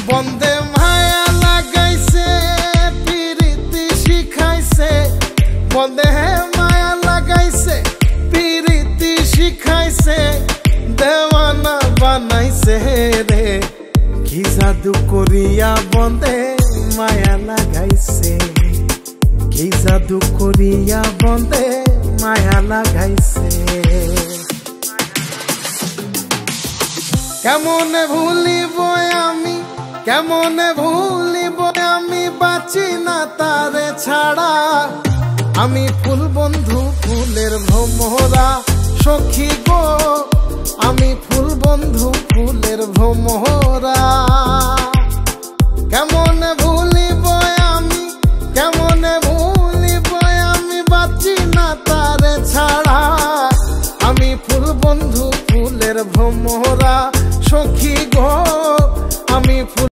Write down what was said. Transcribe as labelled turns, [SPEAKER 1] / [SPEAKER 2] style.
[SPEAKER 1] বন্দে মায়া লাগাইছে পিরিতি শিখাইছে, বন্দে মায়া লাগাইছে পিরিতি শিখাইছে, দেওয়ানা বানাইছে রে। কি জাদু করিয়া বন্দে মায়া লাগাইছে, কি জাদু করিয়া বন্দে মায়া লাগাইছে। কেমনে ভুলিব আমি, কেমনে ভুলিব আমি, বাঁচি না তারে ছাড়া। আমি ফুল বন্ধু ফুলের ভ্রমরা সখী গো, আমি ফুল বন্ধু ফুলের ভ্রমরা।